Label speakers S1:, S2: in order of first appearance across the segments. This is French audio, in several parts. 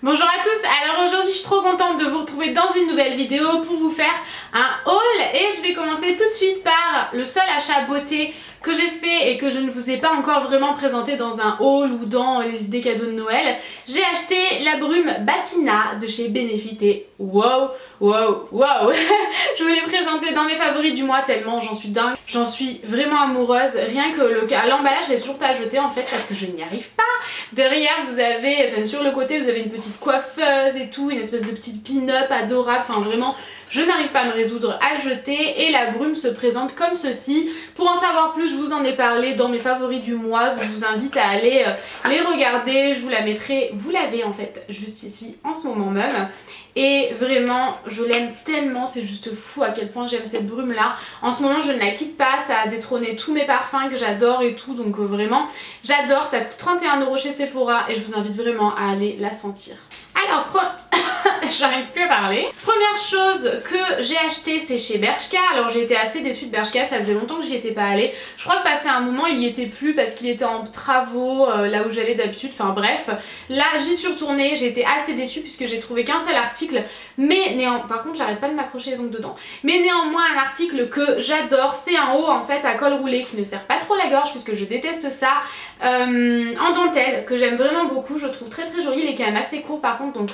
S1: Bonjour à tous, alors aujourd'hui je suis trop contente de vous retrouver dans une nouvelle vidéo pour vous faire un haul et je vais commencer tout de suite par le seul achat beauté que j'ai fait et que je ne vous ai pas encore vraiment présenté dans un haul ou dans les idées cadeaux de Noël. J'ai acheté la brume Batina de chez Benefit et wow, je vous l'ai présentée dans mes favoris du mois tellement j'en suis dingue, j'en suis vraiment amoureuse. Rien que l'emballage je l'ai toujours pas jeté en fait parce que je n'y arrive pas. Derrière vous avez, enfin sur le côté vous avez une petite coiffeuse et tout, une espèce de petite pin-up adorable, enfin vraiment je n'arrive pas à me résoudre à le jeter et la brume se présente comme ceci. Pour en savoir plus, je vous en ai parlé dans mes favoris du mois, je vous invite à aller les regarder, je vous la mettrai, vous l'avez en fait juste ici en ce moment même. Et vraiment je l'aime tellement, c'est juste fou à quel point j'aime cette brume là. En ce moment je ne la quitte pas, ça a détrôné tous mes parfums que j'adore et tout, donc vraiment j'adore, ça coûte 31 € chez Sephora et je vous invite vraiment à aller la sentir. Alors j'arrive plus à parler. Première chose que j'ai acheté c'est chez Bershka. Alors j'ai été assez déçue de Bershka, ça faisait longtemps que j'y étais pas allée. Je crois que passé un moment il y était plus parce qu'il était en travaux là où j'allais d'habitude, enfin bref. Là j'y suis retournée, j'ai été assez déçue puisque j'ai trouvé qu'un seul article, mais par contre j'arrête pas de m'accrocher les ongles dedans. Mais néanmoins un article que j'adore, c'est un haut en fait à col roulé qui ne serre pas trop la gorge puisque je déteste ça, en dentelle, que j'aime vraiment beaucoup, je trouve très joli. Il est quand même assez court par contre, donc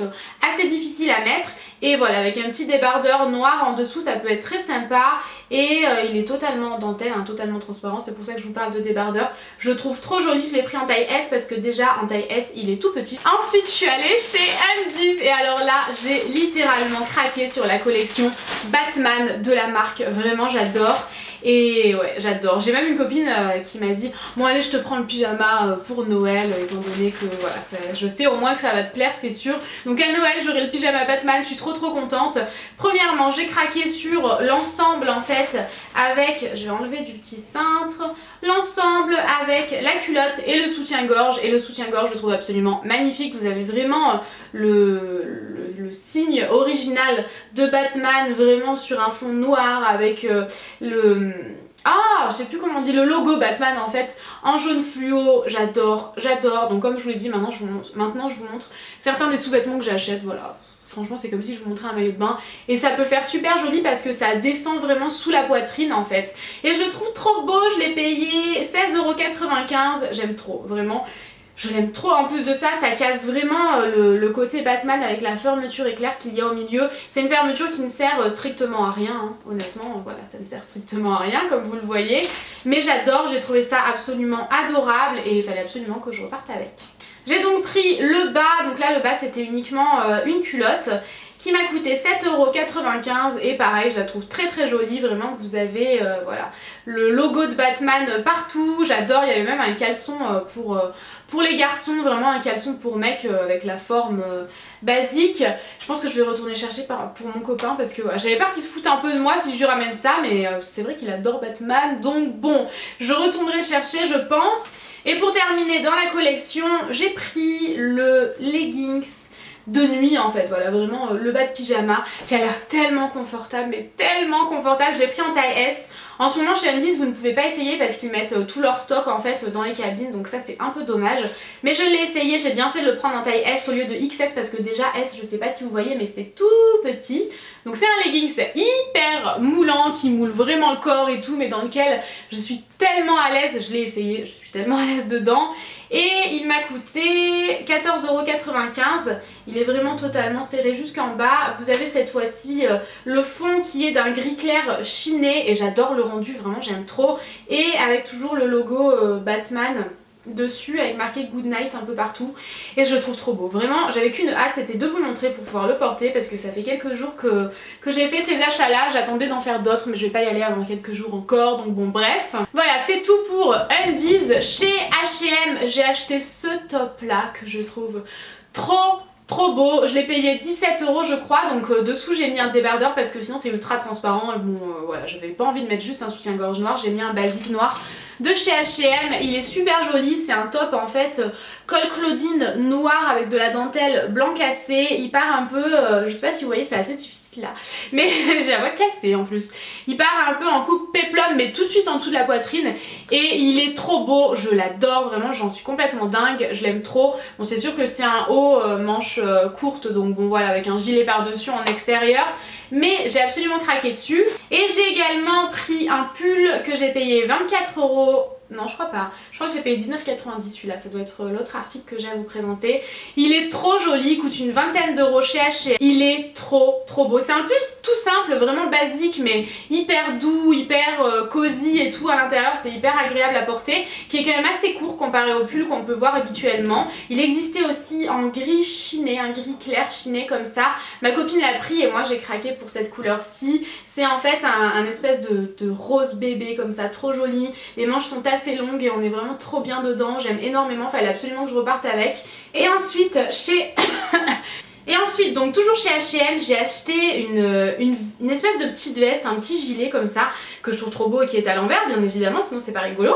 S1: assez difficile à mettre, et voilà avec un petit débardeur noir en dessous ça peut être très sympa et il est totalement en dentelle, hein, totalement transparent, c'est pour ça que je vous parle de débardeur. Je trouve trop joli, je l'ai pris en taille S parce que déjà en taille S il est tout petit. Ensuite je suis allée chez Undies et alors là j'ai littéralement craqué sur la collection Batman de la marque, vraiment j'adore. Et ouais j'adore, j'ai même une copine qui m'a dit bon allez je te prends le pyjama pour Noël étant donné que voilà je sais au moins que ça va te plaire c'est sûr. Donc à Noël j'aurai le pyjama Batman, je suis trop contente. Premièrement j'ai craqué sur l'ensemble en fait avec, je vais enlever du petit cintre, l'ensemble avec la culotte et le soutien-gorge, et le soutien-gorge je trouve absolument magnifique. Vous avez vraiment le signe original de Batman vraiment sur un fond noir avec je sais plus comment on dit, le logo Batman en fait en jaune fluo, j'adore. Donc comme je vous l'ai dit, maintenant je vous montre certains des sous-vêtements que j'achète, voilà. Franchement c'est comme si je vous montrais un maillot de bain et ça peut faire super joli parce que ça descend vraiment sous la poitrine en fait. Et je le trouve trop beau, je l'ai payé 16,95 €, j'aime trop, vraiment. Je l'aime trop, en plus de ça, ça casse vraiment le côté Batman avec la fermeture éclair qu'il y a au milieu. C'est une fermeture qui ne sert strictement à rien, hein. Honnêtement, voilà, ça ne sert strictement à rien comme vous le voyez. Mais j'adore, j'ai trouvé ça absolument adorable et il fallait absolument que je reparte avec. J'ai donc pris le bas, donc là le bas c'était uniquement une culotte qui m'a coûté 7,95 € et pareil je la trouve très jolie, vraiment vous avez voilà le logo de Batman partout, j'adore. Il y avait même un caleçon pour les garçons, vraiment un caleçon pour mec avec la forme basique. Je pense que je vais retourner chercher pour mon copain parce que j'avais peur qu'il se foute un peu de moi si je lui ramène ça, mais c'est vrai qu'il adore Batman, donc bon je retournerai chercher je pense. Et pour terminer dans la collection j'ai pris le leggings de nuit en fait, voilà vraiment le bas de pyjama qui a l'air tellement confortable, mais tellement confortable. Je l'ai pris en taille S. En ce moment chez Undies vous ne pouvez pas essayer parce qu'ils mettent tout leur stock en fait dans les cabines, donc ça c'est un peu dommage. Mais je l'ai essayé, j'ai bien fait de le prendre en taille S au lieu de XS parce que déjà S je sais pas si vous voyez mais c'est tout petit. Donc c'est un legging hyper moulant qui moule vraiment le corps et tout, mais dans lequel je suis tellement à l'aise, je l'ai essayé, je suis tellement à l'aise dedans. Et il m'a coûté 14,95 €, il est vraiment totalement serré jusqu'en bas. Vous avez cette fois-ci le fond qui est d'un gris clair chiné et j'adore le rendu, vraiment j'aime trop. Et avec toujours le logo Batman dessus avec marqué Good Night un peu partout et je le trouve trop beau. Vraiment j'avais qu'une hâte, c'était de vous le montrer pour pouvoir le porter parce que ça fait quelques jours que j'ai fait ces achats là, j'attendais d'en faire d'autres mais je vais pas y aller avant quelques jours encore, donc bon bref. Voilà c'est tout pour Undies. Chez H&M j'ai acheté ce top là que je trouve trop beau, je l'ai payé 17 € je crois, donc dessous j'ai mis un débardeur parce que sinon c'est ultra transparent et bon voilà j'avais pas envie de mettre juste un soutien-gorge noir, j'ai mis un basique noir de chez H&M, il est super joli, c'est un top en fait col Claudine noir avec de la dentelle blanc cassé, il part un peu, je sais pas si vous voyez c'est assez difficile là. Mais j'ai la voix cassée en plus. Il part un peu en coupe péplum mais tout de suite en dessous de la poitrine et il est trop beau, je l'adore vraiment, j'en suis complètement dingue, je l'aime trop. Bon c'est sûr que c'est un haut manche courte donc bon voilà avec un gilet par dessus en extérieur mais j'ai absolument craqué dessus. Et j'ai également pris un pull que j'ai payé 24 €. Non je crois pas, je crois que j'ai payé 19,90 celui-là, ça doit être l'autre article que j'ai à vous présenter. Il est trop joli, il coûte une vingtaine d'euros chez H&M. Il est trop beau, c'est un pull tout simple, vraiment basique mais hyper doux, hyper cosy et tout à l'intérieur, c'est hyper agréable à porter, qui est quand même assez court comparé au pull qu'on peut voir habituellement. Il existait aussi en gris chiné, un gris clair chiné comme ça, ma copine l'a pris et moi j'ai craqué pour cette couleur-ci. C'est en fait un espèce de rose bébé comme ça, trop joli, les manches sont assez longues et on est vraiment trop bien dedans, j'aime énormément, fallait absolument que je reparte avec. Et ensuite chez... Et ensuite, donc toujours chez H&M, j'ai acheté une espèce de petite veste, un petit gilet comme ça, que je trouve trop beau et qui est à l'envers bien évidemment, sinon c'est pas rigolo.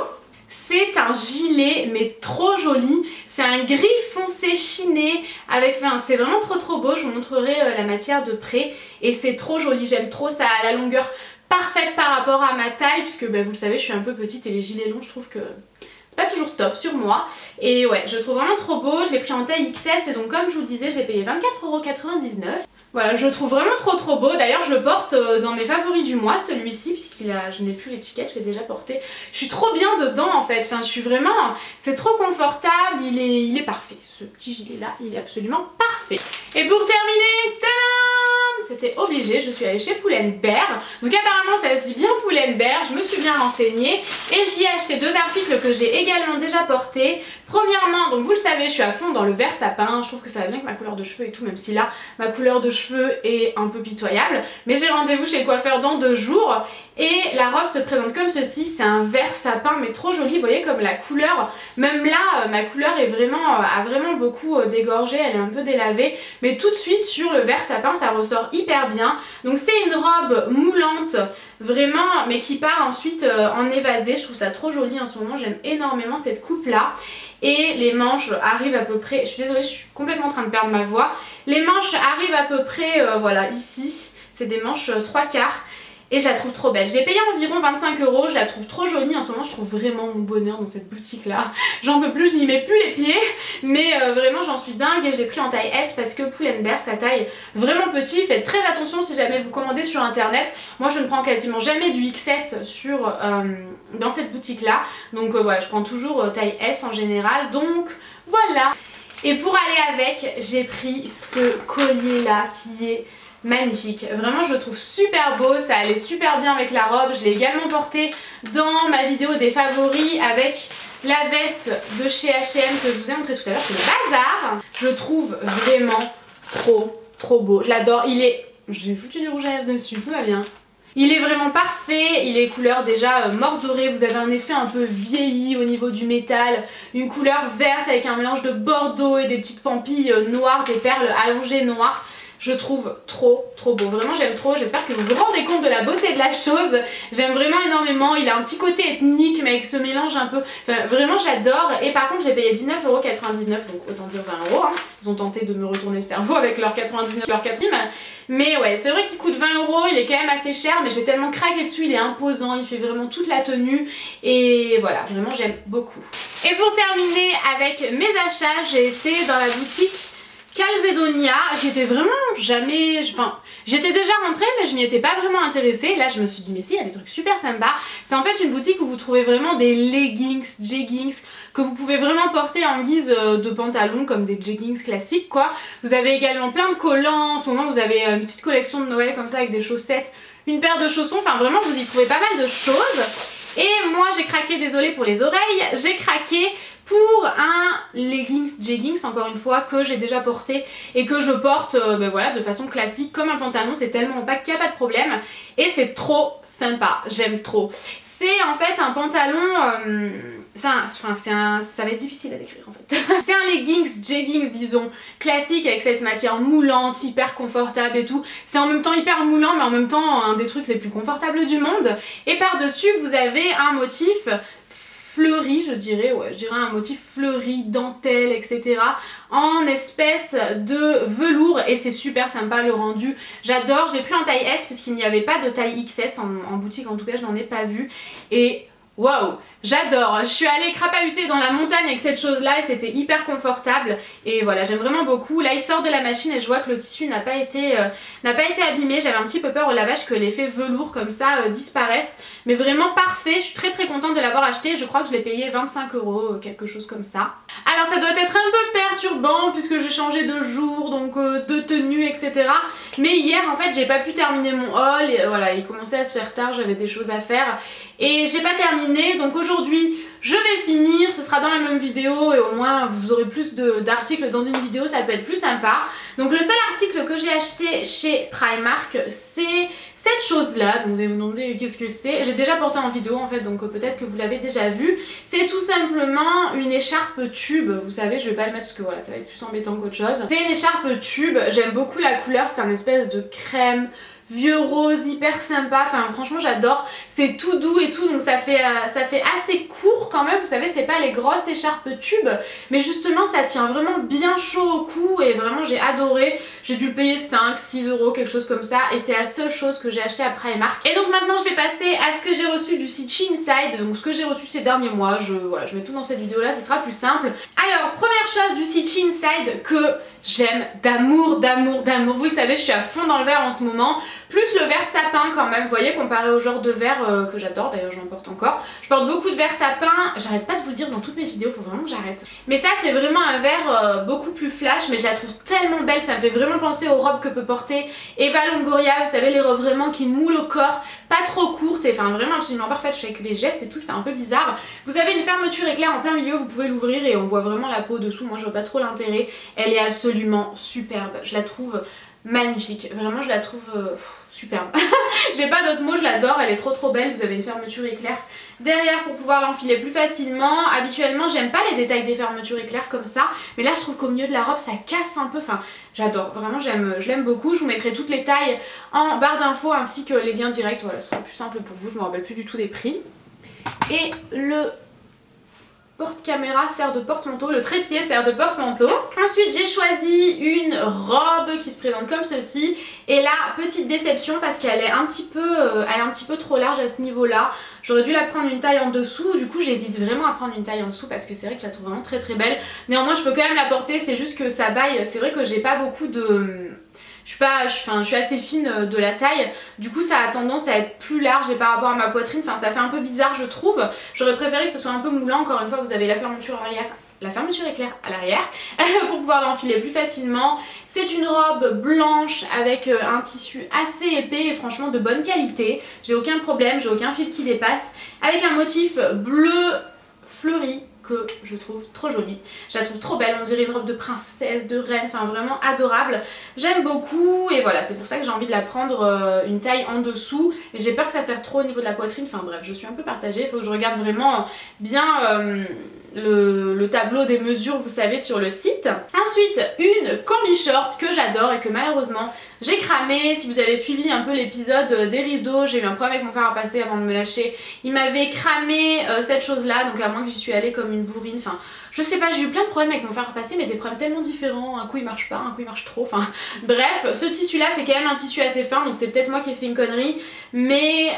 S1: C'est un gilet mais trop joli, c'est un gris foncé chiné avec, enfin c'est vraiment trop beau, je vous montrerai la matière de près et c'est trop joli, j'aime trop, ça a la longueur parfaite par rapport à ma taille puisque bah, vous le savez je suis un peu petite et les gilets longs je trouve que c'est pas toujours top sur moi et ouais je le trouve vraiment trop beau, je l'ai pris en taille XS et donc comme je vous le disais j'ai payé 24,99 €. Voilà je le trouve vraiment trop beau, d'ailleurs je le porte dans mes favoris du mois celui-ci puisqu'il a, je n'ai plus l'étiquette, je l'ai déjà porté. Je suis trop bien dedans en fait, enfin je suis vraiment, c'est trop confortable, il est parfait, ce petit gilet là il est absolument parfait. Et pour terminer, tadam, c'était obligé, je suis allée chez Pull&Bear, donc apparemment ça se dit bien Pull&Bear, je me suis bien renseignée et j'y ai acheté deux articles que j'ai également déjà portés. Premièrement, donc vous le savez, je suis à fond dans le vert sapin, je trouve que ça va bien avec ma couleur de cheveux et tout, même si là ma couleur de cheveux est un peu pitoyable, mais j'ai rendez-vous chez le coiffeur dans 2 jours et la robe se présente comme ceci, c'est un vert sapin mais trop joli, vous voyez comme la couleur, même là ma couleur est vraiment, a vraiment beaucoup dégorgé, elle est un peu délavée, mais tout de suite sur le vert sapin ça ressort hyper bien. Donc c'est une robe moulante vraiment mais qui part ensuite en évasé, je trouve ça trop joli en ce moment, j'aime énormément cette coupe là. Et les manches arrivent à peu près, je suis désolée je suis complètement en train de perdre ma voix, les manches arrivent à peu près voilà ici, c'est des manches 3/4 et je la trouve trop belle. J'ai payé environ 25 €, je la trouve trop jolie en ce moment, je trouve vraiment mon bonheur dans cette boutique là. J'en peux plus, je n'y mets plus les pieds, mais vraiment j'en suis dingue et je l'ai pris en taille S parce que Pull&Bear sa taille vraiment petit, faites très attention si jamais vous commandez sur internet. Moi je ne prends quasiment jamais du XS sur, dans cette boutique là, donc voilà je prends toujours taille S en général, donc voilà. Et pour aller avec, j'ai pris ce collier là qui est magnifique, vraiment je le trouve super beau, ça allait super bien avec la robe, je l'ai également porté dans ma vidéo des favoris avec la veste de chez H&M que je vous ai montré tout à l'heure, c'est le bazar. Je le trouve vraiment trop beau, je l'adore, il est... J'ai foutu du rouge à lèvres dessus, tout va bien. Il est vraiment parfait, il est couleur déjà mordorée, vous avez un effet un peu vieilli au niveau du métal, une couleur verte avec un mélange de bordeaux et des petites pampilles noires, des perles allongées noires. Je trouve trop beau, vraiment j'aime trop, j'espère que vous vous rendez compte de la beauté de la chose, j'aime vraiment énormément, il a un petit côté ethnique mais avec ce mélange un peu, enfin vraiment j'adore. Et par contre j'ai payé 19,99 €, donc autant dire 20 €, hein. Ils ont tenté de me retourner le cerveau avec leur 99, leur 4 mais ouais c'est vrai qu'il coûte 20 €, il est quand même assez cher mais j'ai tellement craqué dessus, il est imposant, il fait vraiment toute la tenue et voilà vraiment j'aime beaucoup. Et pour terminer avec mes achats, j'ai été dans la boutique Calzedonia, j'étais vraiment jamais, enfin j'étais déjà rentrée mais je m'y étais pas vraiment intéressée. Là je me suis dit mais si, il y a des trucs super sympas. C'est en fait une boutique où vous trouvez vraiment des leggings, jeggings que vous pouvez vraiment porter en guise de pantalon comme des jeggings classiques quoi. Vous avez également plein de collants, en ce moment vous avez une petite collection de Noël comme ça avec des chaussettes, une paire de chaussons, enfin vraiment vous y trouvez pas mal de choses. Et moi j'ai craqué, désolée pour les oreilles, j'ai craqué pour un leggings jeggings encore une fois que j'ai déjà porté et que je porte ben voilà, de façon classique comme un pantalon, c'est tellement opaque qu'il n'y a pas de problème et c'est trop sympa, j'aime trop. C'est en fait un pantalon, ça va être difficile à décrire en fait. C'est un leggings, jeggings disons, classique avec cette matière moulante, hyper confortable et tout. C'est en même temps hyper moulant mais en même temps un des trucs les plus confortables du monde. Et par dessus vous avez un motif fleuri, je dirais, ouais, je dirais un motif fleuri, dentelle, etc. en espèce de velours et c'est super sympa le rendu. J'adore, j'ai pris en taille S parce qu'il n'y avait pas de taille XS en boutique, en tout cas je n'en ai pas vu et waouh, j'adore. Je suis allée crapahuter dans la montagne avec cette chose là et c'était hyper confortable et voilà, j'aime vraiment beaucoup. Là il sort de la machine et je vois que le tissu n'a pas été abîmé. J'avais un petit peu peur au lavage que l'effet velours comme ça disparaisse, mais vraiment parfait. Je suis très contente de l'avoir acheté. Je crois que je l'ai payé 25 €, quelque chose comme ça. Alors ça doit être un peu perturbant puisque j'ai changé de jour, donc de tenue, etc. Mais hier en fait j'ai pas pu terminer mon haul et voilà, il commençait à se faire tard, j'avais des choses à faire et j'ai pas terminé. Donc aujourd'hui je vais finir, ce sera dans la même vidéo et au moins vous aurez plus d'articles dans une vidéo, ça peut être plus sympa. Donc le seul article que j'ai acheté chez Primark, c'est cette chose là, donc vous allez vous demander qu'est-ce que c'est. J'ai déjà porté en vidéo en fait, donc peut-être que vous l'avez déjà vu. C'est tout simplement une écharpe tube. Vous savez, je vais pas le mettre parce que voilà, ça va être plus embêtant qu'autre chose. C'est une écharpe tube, j'aime beaucoup la couleur, c'est un espèce de crème vieux rose hyper sympa, enfin franchement j'adore, c'est tout doux et tout, donc ça fait assez court quand même, vous savez c'est pas les grosses écharpes tubes, mais justement ça tient vraiment bien chaud au cou et vraiment j'ai adoré. J'ai dû le payer 5-6 €, quelque chose comme ça, et c'est la seule chose que j'ai acheté à Primark. Et donc maintenant je vais passer à ce que j'ai reçu du Stitch Inside, donc ce que j'ai reçu ces derniers mois. Voilà, je mets tout dans cette vidéo là, ce sera plus simple. Alors première chose du Stitch Inside que j'aime d'amour, vous le savez je suis à fond dans le vert en ce moment, plus le vert sapin quand même, vous voyez, comparé au genre de vert que j'adore, d'ailleurs j'en porte encore. Je porte beaucoup de vert sapin, j'arrête pas de vous le dire dans toutes mes vidéos, faut vraiment que j'arrête. Mais ça c'est vraiment un vert beaucoup plus flash, mais je la trouve tellement belle, ça me fait vraiment penser aux robes que peut porter Eva Longoria, vous savez les robes vraiment qui moulent au corps, pas trop courtes et enfin vraiment absolument parfaite. Je fais avec les gestes et tout, c'était un peu bizarre. Vous avez une fermeture éclair en plein milieu, vous pouvez l'ouvrir et on voit vraiment la peau dessous, moi je vois pas trop l'intérêt. Elle est absolument superbe, je la trouve magnifique, vraiment je la trouve superbe. J'ai pas d'autres mots, je l'adore, elle est trop belle. Vous avez une fermeture éclair derrière pour pouvoir l'enfiler plus facilement. Habituellement j'aime pas les détails des fermetures éclair comme ça, mais là je trouve qu'au milieu de la robe ça casse un peu, enfin j'adore, vraiment je l'aime beaucoup. Je vous mettrai toutes les tailles en barre d'infos ainsi que les liens directs, voilà ce sera plus simple pour vous, je me rappelle plus du tout des prix. Et le porte-caméra sert de porte-manteau, le trépied sert de porte-manteau. Ensuite j'ai choisi une robe qui se présente comme ceci et là petite déception parce qu'elle est un petit peu trop large à ce niveau là. J'aurais dû la prendre une taille en dessous, du coup j'hésite vraiment à prendre une taille en dessous parce que c'est vrai que je la trouve vraiment très belle. Néanmoins je peux quand même la porter, c'est juste que ça baille, c'est vrai que j'ai pas beaucoup de... Je suis assez fine de la taille, du coup ça a tendance à être plus large et par rapport à ma poitrine, enfin ça fait un peu bizarre je trouve. J'aurais préféré que ce soit un peu moulant, encore une fois vous avez la fermeture arrière, la fermeture éclair à l'arrière pour pouvoir l'enfiler plus facilement. C'est une robe blanche avec un tissu assez épais et franchement de bonne qualité. J'ai aucun problème, j'ai aucun fil qui dépasse, avec un motif bleu fleuri que je trouve trop jolie. Je la trouve trop belle, on dirait une robe de princesse, de reine, enfin vraiment adorable. J'aime beaucoup et voilà, c'est pour ça que j'ai envie de la prendre une taille en dessous. Et j'ai peur que ça serre trop au niveau de la poitrine, enfin bref, je suis un peu partagée. Il faut que je regarde vraiment bien le tableau des mesures, vous savez, sur le site. Ensuite, une combi short que j'adore et que malheureusement j'ai cramé. Si vous avez suivi un peu l'épisode des rideaux, j'ai eu un problème avec mon fer à repasser avant de me lâcher. Il m'avait cramé cette chose là, donc à moins que j'y suis allée comme une bourrine, enfin je sais pas, j'ai eu plein de problèmes avec mon fer à repasser, mais des problèmes tellement différents, un coup il marche pas, un coup il marche trop, enfin bref, ce tissu là c'est quand même un tissu assez fin, donc c'est peut-être moi qui ai fait une connerie, mais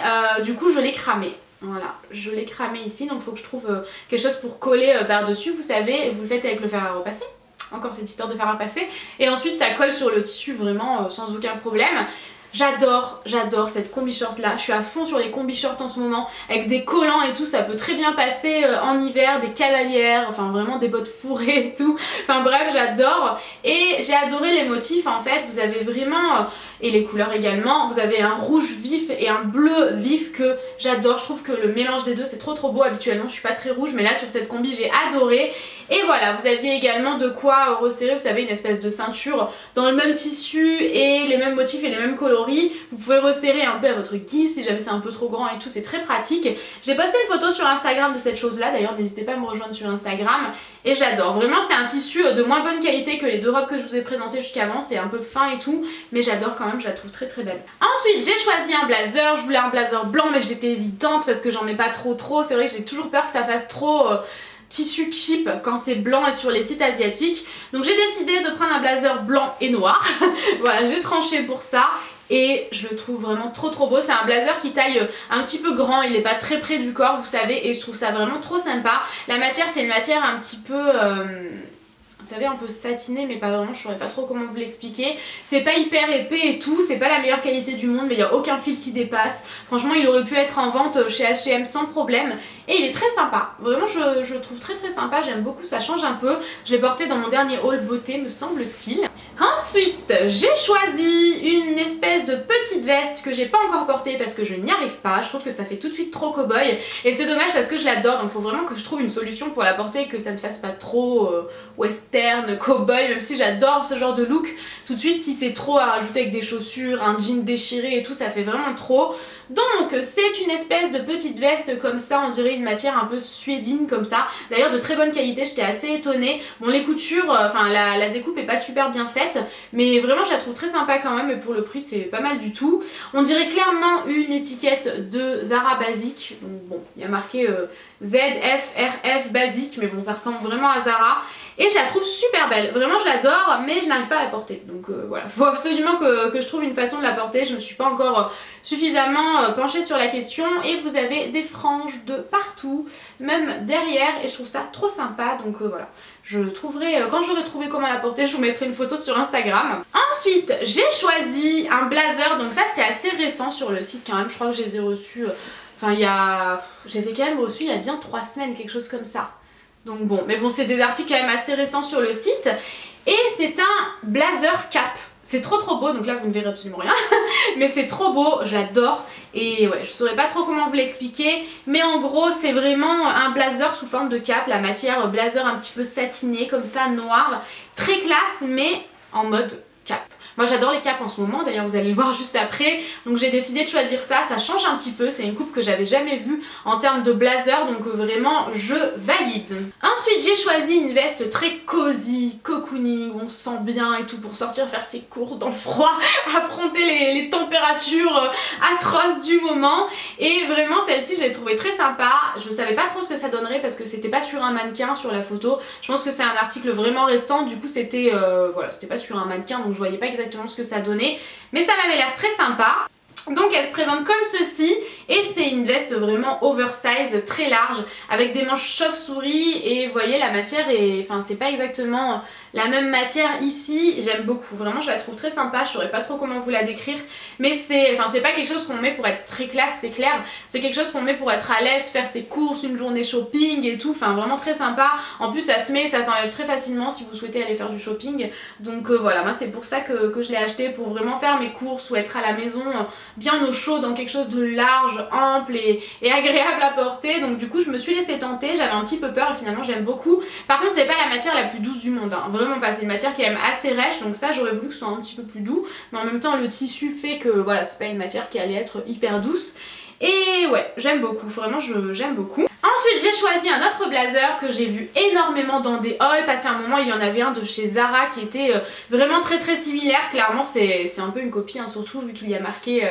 S1: du coup je l'ai cramé. Voilà, je l'ai cramé ici, donc il faut que je trouve quelque chose pour coller par-dessus, vous savez, vous le faites avec le fer à repasser. Encore cette histoire de fer à repasser. Et ensuite ça colle sur le tissu vraiment sans aucun problème. J'adore cette combi short là, je suis à fond sur les combi shorts en ce moment, avec des collants et tout, ça peut très bien passer en hiver, des cavalières, enfin vraiment des bottes fourrées et tout, enfin bref j'adore. Et j'ai adoré les motifs en fait, vous avez vraiment, et les couleurs également, vous avez un rouge vif et un bleu vif que j'adore, je trouve que le mélange des deux c'est trop beau. Habituellement je suis pas très rouge mais là sur cette combi j'ai adoré. Et voilà, vous aviez également de quoi resserrer, vous savez, une espèce de ceinture dans le même tissu et les mêmes motifs et les mêmes coloris. Vous pouvez resserrer un peu à votre guise si jamais c'est un peu trop grand et tout, c'est très pratique. J'ai posté une photo sur Instagram de cette chose là, d'ailleurs n'hésitez pas à me rejoindre sur Instagram. et j'adore. Vraiment c'est un tissu de moins bonne qualité que les deux robes que je vous ai présentées jusqu'avant, c'est un peu fin et tout, mais j'adore quand même, je la trouve très très belle. Ensuite j'ai choisi un blazer, je voulais un blazer blanc mais j'étais hésitante parce que j'en mets pas trop, c'est vrai que j'ai toujours peur que ça fasse trop tissu cheap quand c'est blanc et sur les sites asiatiques. Donc j'ai décidé de prendre un blazer blanc et noir. Voilà, j'ai tranché pour ça. Et je le trouve vraiment trop beau. C'est un blazer qui taille un petit peu grand, il n'est pas très près du corps vous savez, et je trouve ça vraiment trop sympa. La matière c'est une matière un petit peu... vous savez, un peu satiné, mais pas vraiment, je saurais pas trop comment vous l'expliquer. C'est pas hyper épais et tout, c'est pas la meilleure qualité du monde, mais il n'y a aucun fil qui dépasse. Franchement, il aurait pu être en vente chez H&M sans problème. Et il est très sympa, vraiment je le trouve très sympa, j'aime beaucoup, ça change un peu. Je l'ai porté dans mon dernier haul beauté me semble-t-il. Ensuite, j'ai choisi une espèce de petite veste que j'ai pas encore portée parce que je n'y arrive pas. Je trouve que ça fait tout de suite trop cow-boy et c'est dommage parce que je l'adore, donc faut vraiment que je trouve une solution pour la porter et que ça ne fasse pas trop western, cow-boy, même si j'adore ce genre de look. Tout de suite, si c'est trop à rajouter avec des chaussures, un jean déchiré et tout, ça fait vraiment trop. Donc c'est une espèce de petite veste comme ça, on dirait une matière un peu suédine comme ça. D'ailleurs de très bonne qualité, j'étais assez étonnée. Bon les coutures, enfin la découpe est pas super bien faite, mais vraiment je la trouve très sympa quand même et pour le prix c'est pas mal du tout. On dirait clairement une étiquette de Zara basique. Donc bon, il y a marqué ZFRF basique, mais bon ça ressemble vraiment à Zara. Et je la trouve super belle, vraiment je l'adore, mais je n'arrive pas à la porter. Donc voilà, faut absolument que je trouve une façon de la porter. Je me suis pas encore suffisamment penchée sur la question. Et vous avez des franges de partout, même derrière, et je trouve ça trop sympa. Donc voilà, je trouverai, quand j'aurai trouvé comment la porter, je vous mettrai une photo sur Instagram. Ensuite, j'ai choisi un blazer, donc ça c'est assez récent sur le site quand même. Je crois que je les ai reçus, enfin je les ai quand même reçus il y a bien 3 semaines, quelque chose comme ça. Donc bon, mais bon c'est des articles quand même assez récents sur le site. Et c'est un blazer cap. C'est trop beau, donc là vous ne verrez absolument rien. Mais c'est trop beau, j'adore. Et ouais, je saurais pas trop comment vous l'expliquer. Mais en gros c'est vraiment un blazer sous forme de cap. La matière blazer un petit peu satinée comme ça, noir. Très classe mais en mode cap. Moi j'adore les capes en ce moment, d'ailleurs vous allez le voir juste après. Donc j'ai décidé de choisir ça, ça change un petit peu. C'est une coupe que j'avais jamais vue en termes de blazer, donc vraiment je valide. Ensuite j'ai choisi une veste très cosy, cocooning, on se sent bien et tout pour sortir faire ses courses dans le froid, affronter les températures atroces du moment. Et vraiment celle-ci je l'ai trouvée très sympa. Je savais pas trop ce que ça donnerait parce que c'était pas sur un mannequin sur la photo. Je pense que c'est un article vraiment récent, du coup c'était voilà, c'était pas sur un mannequin, donc je voyais pas exactement ce que ça donnait, mais ça m'avait l'air très sympa. Donc elle se présente comme ceci et c'est une veste vraiment oversize, très large, avec des manches chauve-souris et vous voyez la matière est, enfin c'est pas exactement la même matière ici, j'aime beaucoup, vraiment je la trouve très sympa, je saurais pas trop comment vous la décrire, mais c'est pas quelque chose qu'on met pour être très classe, c'est clair, c'est quelque chose qu'on met pour être à l'aise, faire ses courses, une journée shopping et tout, enfin vraiment très sympa. En plus ça se met, ça s'enlève très facilement si vous souhaitez aller faire du shopping, donc voilà, moi c'est pour ça que je l'ai acheté, pour vraiment faire mes courses ou être à la maison bien au chaud dans quelque chose de large, ample et agréable à porter. Donc du coup je me suis laissée tenter, j'avais un petit peu peur et finalement j'aime beaucoup. Par contre c'est pas la matière la plus douce du monde, hein. Vraiment pas, c'est une matière qui est même assez rêche, donc ça j'aurais voulu que ce soit un petit peu plus doux, mais en même temps le tissu fait que voilà, c'est pas une matière qui allait être hyper douce. Et ouais, j'aime beaucoup, vraiment j'aime beaucoup. Ensuite j'ai choisi un autre blazer que j'ai vu énormément dans des hauls, passé un moment il y en avait un de chez Zara qui était vraiment très similaire, clairement c'est un peu une copie, hein, surtout vu qu'il y a marqué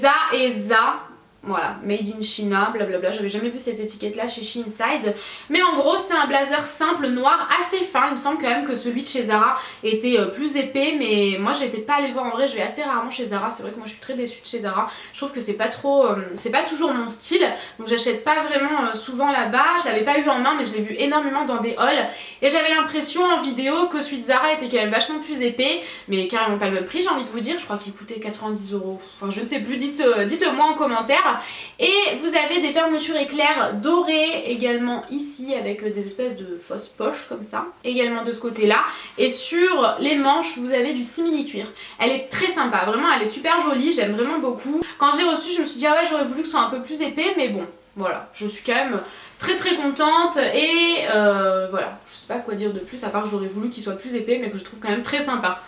S1: Za et Za. Voilà, made in China, blablabla, j'avais jamais vu cette étiquette là chez Shein-Side. Mais en gros c'est un blazer simple, noir, assez fin. Il me semble quand même que celui de chez Zara était plus épais, mais moi j'étais pas allée le voir en vrai, je vais assez rarement chez Zara. C'est vrai que moi je suis très déçue de chez Zara, je trouve que c'est pas trop, c'est pas toujours mon style. Donc j'achète pas vraiment souvent là-bas, je l'avais pas eu en main mais je l'ai vu énormément dans des hauls. Et j'avais l'impression en vidéo que celui de Zara était quand même vachement plus épais, mais carrément pas le même prix j'ai envie de vous dire, je crois qu'il coûtait 90 €. Enfin je ne sais plus, dites-le moi en commentaire. Et vous avez des fermetures éclairs dorées également ici avec des espèces de fausses poches comme ça, également de ce côté là. Et sur les manches vous avez du simili cuir. Elle est très sympa, vraiment elle est super jolie, j'aime vraiment beaucoup. Quand je l'ai reçue je me suis dit ah ouais j'aurais voulu que ce soit un peu plus épais, mais bon voilà, je suis quand même très contente et voilà, je sais pas quoi dire de plus à part que j'aurais voulu qu'il soit plus épais mais que je trouve quand même très sympa.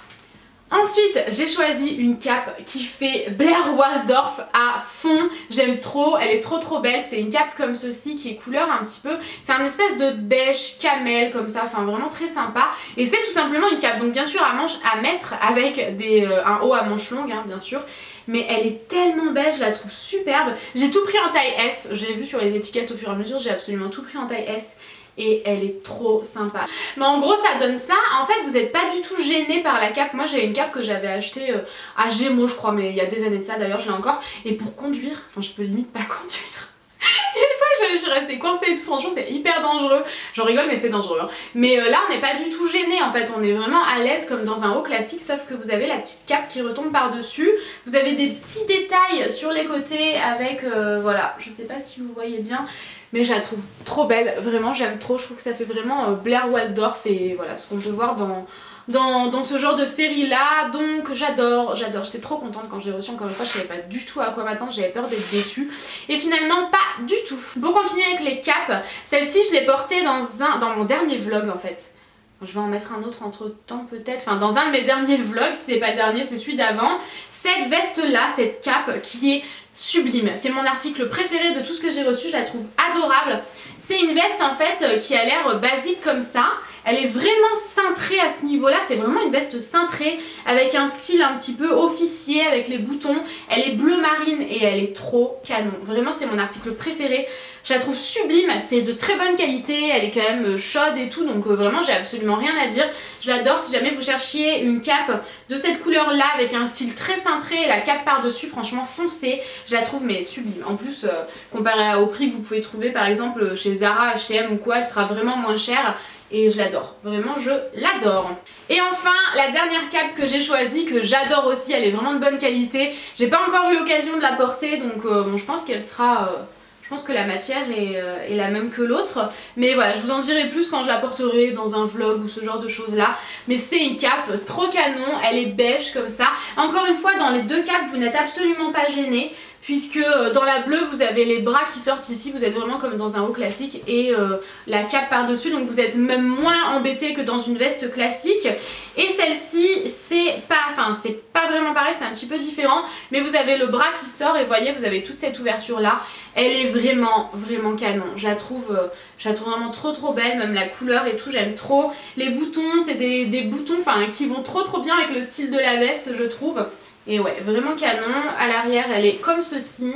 S1: Ensuite, j'ai choisi une cape qui fait Blair Waldorf à fond. J'aime trop, elle est trop belle. C'est une cape comme ceci qui est couleur un petit peu. C'est un espèce de beige camel comme ça, enfin vraiment très sympa. Et c'est tout simplement une cape, donc bien sûr à manches à mettre avec un haut à manches longues, hein, bien sûr. Mais elle est tellement belle, je la trouve superbe. J'ai tout pris en taille S, j'ai vu sur les étiquettes au fur et à mesure, j'ai absolument tout pris en taille S. Et elle est trop sympa. Mais en gros ça donne ça. En fait vous n'êtes pas du tout gêné par la cape. Moi j'ai une cape que j'avais achetée à Gémeaux je crois, mais il y a des années de ça d'ailleurs, je l'ai encore. Et pour conduire, enfin je peux limite pas conduire. Et une fois je suis restée coincée et tout, franchement c'est hyper dangereux. J'en rigole mais c'est dangereux hein. Mais là on n'est pas du tout gêné en fait, on est vraiment à l'aise comme dans un haut classique. Sauf que vous avez la petite cape qui retombe par dessus. Vous avez des petits détails sur les côtés avec voilà, je sais pas si vous voyez bien, mais je la trouve trop belle, vraiment j'aime trop. Je trouve que ça fait vraiment Blair Waldorf et voilà ce qu'on peut voir dans ce genre de série là. Donc j'adore, j'étais trop contente quand je l'ai reçue. Encore une fois je savais pas du tout à quoi m'attendre, j'avais peur d'être déçue et finalement pas du tout. Pour continuer avec les capes, celle-ci je l'ai portée dans mon dernier vlog en fait. Je vais en mettre un autre entre temps peut-être, enfin dans un de mes derniers vlogs, si c'est pas le dernier c'est celui d'avant. Cette veste là, cette cape qui est sublime, c'est mon article préféré de tout ce que j'ai reçu, je la trouve adorable. C'est une veste en fait qui a l'air basique comme ça. Elle est vraiment cintrée à ce niveau là, c'est vraiment une veste cintrée avec un style un petit peu officier avec les boutons. Elle est bleu marine et elle est trop canon, vraiment c'est mon article préféré. Je la trouve sublime, c'est de très bonne qualité, elle est quand même chaude et tout, donc vraiment j'ai absolument rien à dire. Je l'adore. Si jamais vous cherchiez une cape de cette couleur là avec un style très cintré, la cape par dessus, franchement foncez, je la trouve mais sublime. En plus comparé au prix que vous pouvez trouver par exemple chez Zara, H&M ou quoi, elle sera vraiment moins chère. Et je l'adore, vraiment je l'adore. Et enfin la dernière cape que j'ai choisie, que j'adore aussi, elle est vraiment de bonne qualité. J'ai pas encore eu l'occasion de la porter, donc bon, je pense qu'elle sera... je pense que la matière est la même que l'autre. Mais voilà, je vous en dirai plus quand je la porterai dans un vlog ou ce genre de choses là. Mais c'est une cape trop canon, elle est beige comme ça. Encore une fois, dans les deux capes, vous n'êtes absolument pas gêné. Puisque dans la bleue vous avez les bras qui sortent ici, vous êtes vraiment comme dans un haut classique et la cape par dessus, donc vous êtes même moins embêté que dans une veste classique. Et celle-ci c'est pas vraiment pareil, c'est un petit peu différent, mais vous avez le bras qui sort et voyez vous avez toute cette ouverture là. Elle est vraiment canon, je la trouve vraiment trop belle, même la couleur et tout j'aime trop. Les boutons c'est des boutons qui vont trop bien avec le style de la veste je trouve. Et ouais, vraiment canon. À l'arrière, elle est comme ceci.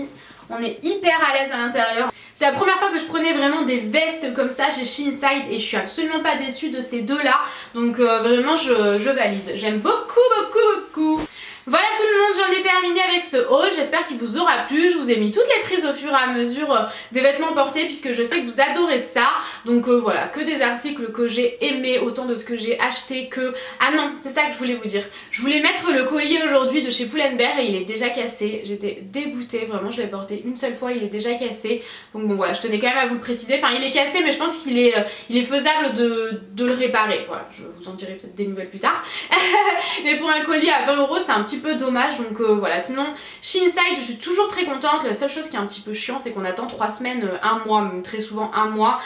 S1: On est hyper à l'aise à l'intérieur. C'est la première fois que je prenais vraiment des vestes comme ça chez Sheenside et je suis absolument pas déçue de ces deux là. Donc vraiment, je valide. J'aime beaucoup. Voilà tout le monde, j'en ai terminé avec ce haul, j'espère qu'il vous aura plu. Je vous ai mis toutes les prises au fur et à mesure des vêtements portés puisque je sais que vous adorez ça. Donc voilà, que des articles que j'ai aimés, autant de ce que j'ai acheté que... Ah non, c'est ça que je voulais vous dire. Je voulais mettre le collier aujourd'hui de chez Pull&Bear et il est déjà cassé. J'étais dégoûtée, vraiment je l'ai porté une seule fois, il est déjà cassé. Donc bon voilà, je tenais quand même à vous le préciser. Enfin il est cassé mais je pense qu'il est, faisable de le réparer. Voilà, je vous en dirai peut-être des nouvelles plus tard. Mais pour un collier à 20 € c'est un petit peu dommage, donc voilà. Sinon Sheenside je suis toujours très contente. La seule chose qui est un petit peu chiant c'est qu'on attend 3 semaines, un mois, même très souvent un mois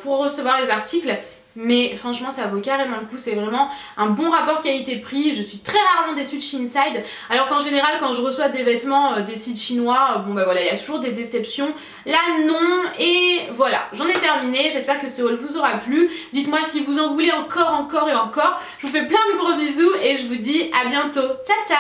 S1: pour recevoir les articles. Mais franchement ça vaut carrément le coup, c'est vraiment un bon rapport qualité-prix. Je suis très rarement déçue de Sheenside, alors qu'en général quand je reçois des vêtements des sites chinois, bon bah voilà, il y a toujours des déceptions. Là non, et voilà, j'en ai terminé. J'espère que ce haul vous aura plu. Dites-moi si vous en voulez encore et encore. Je vous fais plein de gros bisous et je vous dis à bientôt. Ciao ciao.